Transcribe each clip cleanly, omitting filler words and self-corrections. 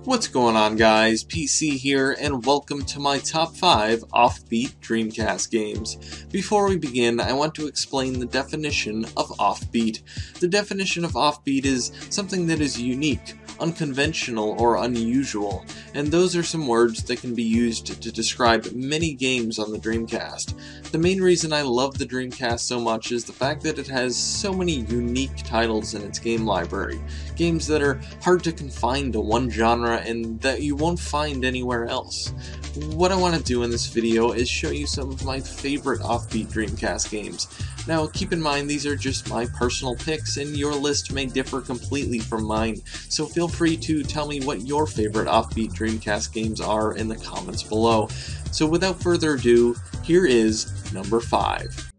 What's going on, guys? PC here, and welcome to my top 5 Offbeat Dreamcast games. Before we begin, I want to explain the definition of Offbeat. The definition of Offbeat is something that is unique, unconventional, or unusual, and those are some words that can be used to describe many games on the Dreamcast. The main reason I love the Dreamcast so much is the fact that it has so many unique titles in its game library. Games that are hard to confine to one genre and that you won't find anywhere else. What I want to do in this video is show you some of my favorite Offbeat Dreamcast games. Now keep in mind these are just my personal picks and your list may differ completely from mine, so feel free to tell me what your favorite Offbeat Dreamcast games are in the comments below. So without further ado, here is number 5.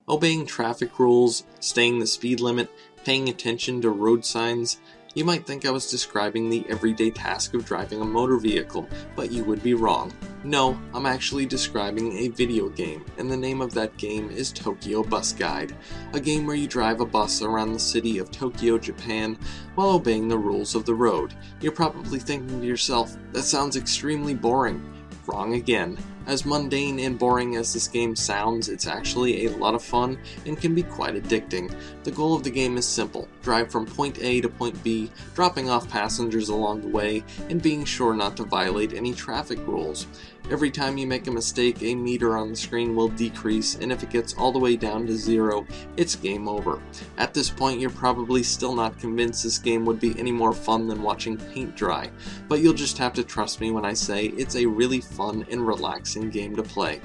Obeying traffic rules, staying the speed limit, paying attention to road signs. You might think I was describing the everyday task of driving a motor vehicle, but you would be wrong. No, I'm actually describing a video game, and the name of that game is Tokyo Bus Guide, a game where you drive a bus around the city of Tokyo, Japan, while obeying the rules of the road. You're probably thinking to yourself, that sounds extremely boring. Wrong again. As mundane and boring as this game sounds, it's actually a lot of fun and can be quite addicting. The goal of the game is simple: drive from point A to point B, dropping off passengers along the way, and being sure not to violate any traffic rules. Every time you make a mistake, a meter on the screen will decrease, and if it gets all the way down to 0, it's game over. At this point, you're probably still not convinced this game would be any more fun than watching paint dry, but you'll just have to trust me when I say it's a really fun and relaxing game to play.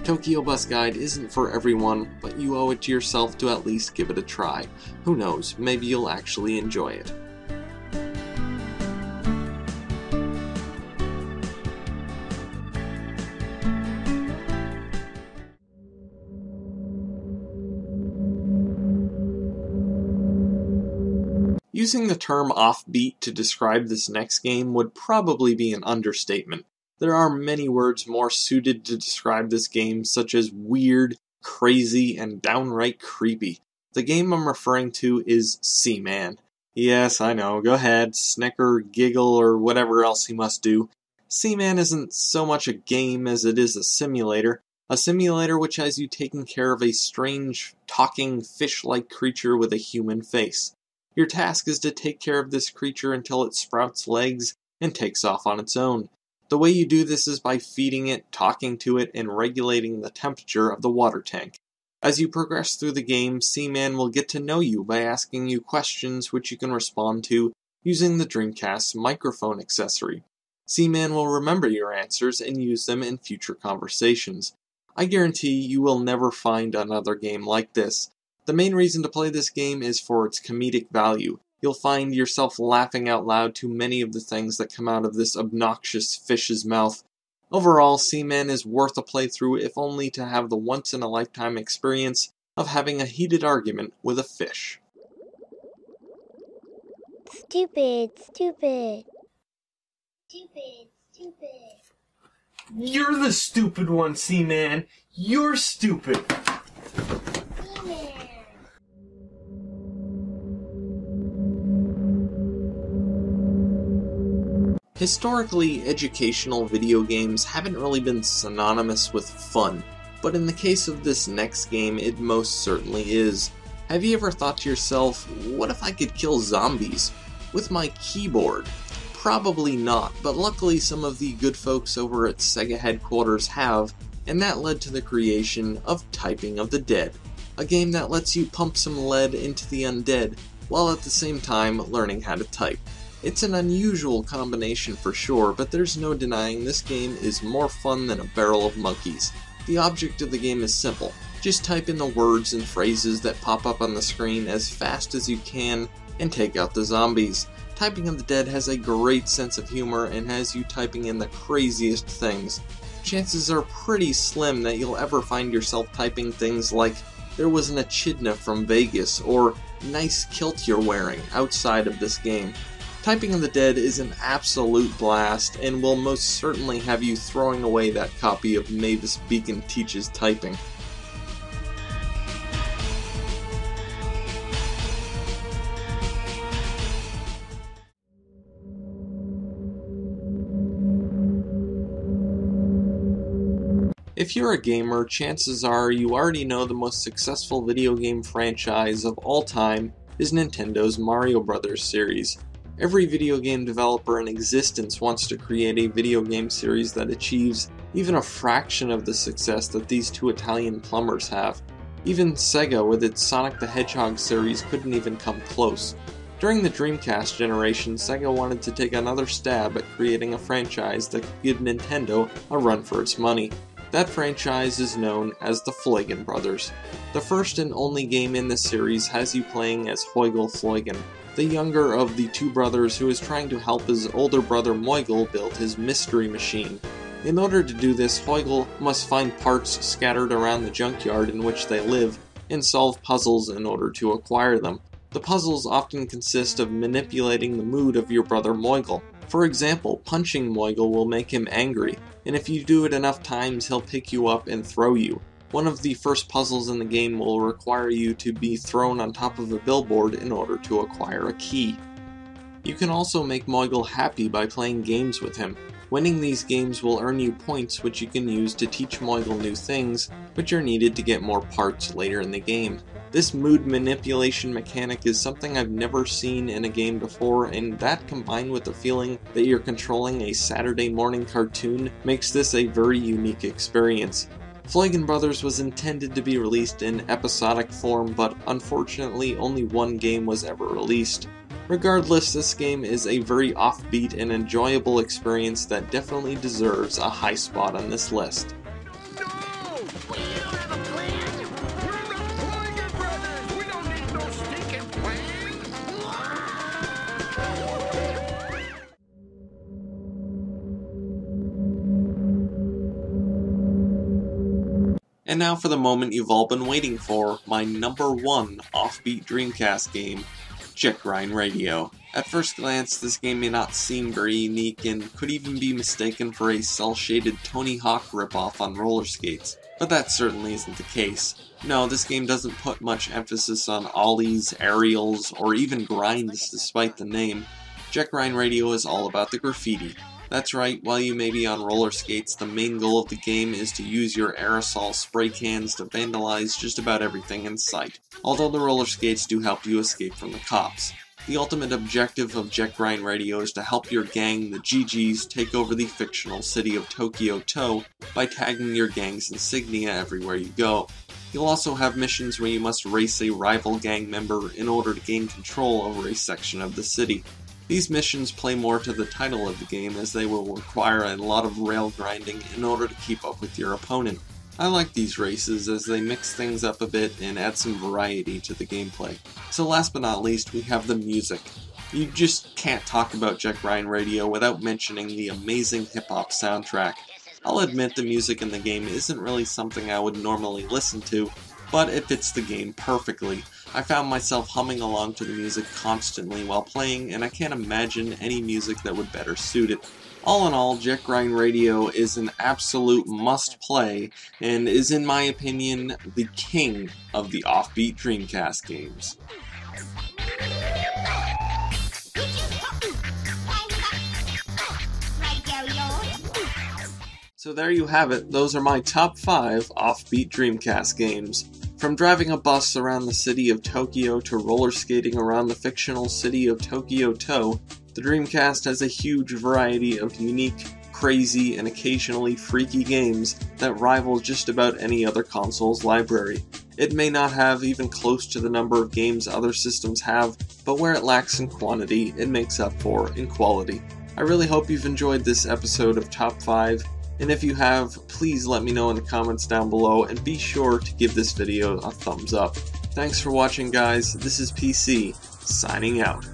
Tokyo Bus Guide isn't for everyone, but you owe it to yourself to at least give it a try. Who knows, maybe you'll actually enjoy it. Using the term offbeat to describe this next game would probably be an understatement. There are many words more suited to describe this game, such as weird, crazy, and downright creepy. The game I'm referring to is Seaman. Yes, I know, go ahead, snicker, giggle, or whatever else you must do. Seaman isn't so much a game as it is a simulator which has you taking care of a strange, talking, fish-like creature with a human face. Your task is to take care of this creature until it sprouts legs and takes off on its own. The way you do this is by feeding it, talking to it, and regulating the temperature of the water tank. As you progress through the game, Seaman will get to know you by asking you questions which you can respond to using the Dreamcast's microphone accessory. Seaman will remember your answers and use them in future conversations. I guarantee you will never find another game like this. The main reason to play this game is for its comedic value. You'll find yourself laughing out loud to many of the things that come out of this obnoxious fish's mouth. Overall, Seaman is worth a playthrough if only to have the once-in-a-lifetime experience of having a heated argument with a fish. Stupid. You're the stupid one, Seaman. You're stupid. Historically, educational video games haven't really been synonymous with fun, but in the case of this next game, it most certainly is. Have you ever thought to yourself, what if I could kill zombies with my keyboard? Probably not, but luckily some of the good folks over at Sega headquarters have, and that led to the creation of Typing of the Dead, a game that lets you pump some lead into the undead, while at the same time learning how to type. It's an unusual combination for sure, but there's no denying this game is more fun than a barrel of monkeys. The object of the game is simple. Just type in the words and phrases that pop up on the screen as fast as you can and take out the zombies. Typing of the Dead has a great sense of humor and has you typing in the craziest things. Chances are pretty slim that you'll ever find yourself typing things like, "There was an echidna from Vegas," or nice kilt you're wearing outside of this game. Typing of the Dead is an absolute blast and will most certainly have you throwing away that copy of Mavis Beacon Teaches Typing. If you're a gamer, chances are you already know the most successful video game franchise of all time is Nintendo's Mario Bros. Series. Every video game developer in existence wants to create a video game series that achieves even a fraction of the success that these two Italian plumbers have. Even Sega with its Sonic the Hedgehog series couldn't even come close. During the Dreamcast generation, Sega wanted to take another stab at creating a franchise that could give Nintendo a run for its money. That franchise is known as the Floigan Brothers. The first and only game in this series has you playing as Hoigel Floigan, the younger of the two brothers who is trying to help his older brother Moigel build his mystery machine. In order to do this, Hoigel must find parts scattered around the junkyard in which they live and solve puzzles in order to acquire them. The puzzles often consist of manipulating the mood of your brother Moigel. For example, punching Moigel will make him angry, and if you do it enough times, he'll pick you up and throw you. One of the first puzzles in the game will require you to be thrown on top of a billboard in order to acquire a key. You can also make Moigel happy by playing games with him. Winning these games will earn you points which you can use to teach Moigel new things, which are needed to get more parts later in the game. This mood manipulation mechanic is something I've never seen in a game before, and that combined with the feeling that you're controlling a Saturday morning cartoon makes this a very unique experience. Floigan Brothers was intended to be released in episodic form, but unfortunately only one game was ever released. Regardless, this game is a very offbeat and enjoyable experience that definitely deserves a high spot on this list. And now for the moment you've all been waiting for, my number one offbeat Dreamcast game, Jet Grind Radio. At first glance, this game may not seem very unique and could even be mistaken for a cel-shaded Tony Hawk ripoff on roller skates, but that certainly isn't the case. No, this game doesn't put much emphasis on ollies, aerials, or even grinds despite the name. Jet Grind Radio is all about the graffiti. That's right, while you may be on roller skates, the main goal of the game is to use your aerosol spray cans to vandalize just about everything in sight, although the roller skates do help you escape from the cops. The ultimate objective of Jet Grind Radio is to help your gang, the GGs, take over the fictional city of Tokyo To by tagging your gang's insignia everywhere you go. You'll also have missions where you must race a rival gang member in order to gain control over a section of the city. These missions play more to the title of the game, as they will require a lot of rail grinding in order to keep up with your opponent. I like these races as they mix things up a bit and add some variety to the gameplay. So last but not least, we have the music. You just can't talk about Jet Grind Radio without mentioning the amazing hip-hop soundtrack. I'll admit the music in the game isn't really something I would normally listen to, but it fits the game perfectly. I found myself humming along to the music constantly while playing, and I can't imagine any music that would better suit it. All in all, Jet Grind Radio is an absolute must-play, and is in my opinion, the king of the offbeat Dreamcast games. So there you have it, those are my top 5 offbeat Dreamcast games. From driving a bus around the city of Tokyo to roller skating around the fictional city of Tokyo To, the Dreamcast has a huge variety of unique, crazy, and occasionally freaky games that rival just about any other console's library. It may not have even close to the number of games other systems have, but where it lacks in quantity, it makes up for in quality. I really hope you've enjoyed this episode of Top 5, and if you have, please let me know in the comments down below, and be sure to give this video a thumbs up. Thanks for watching, guys. This is PC, signing out.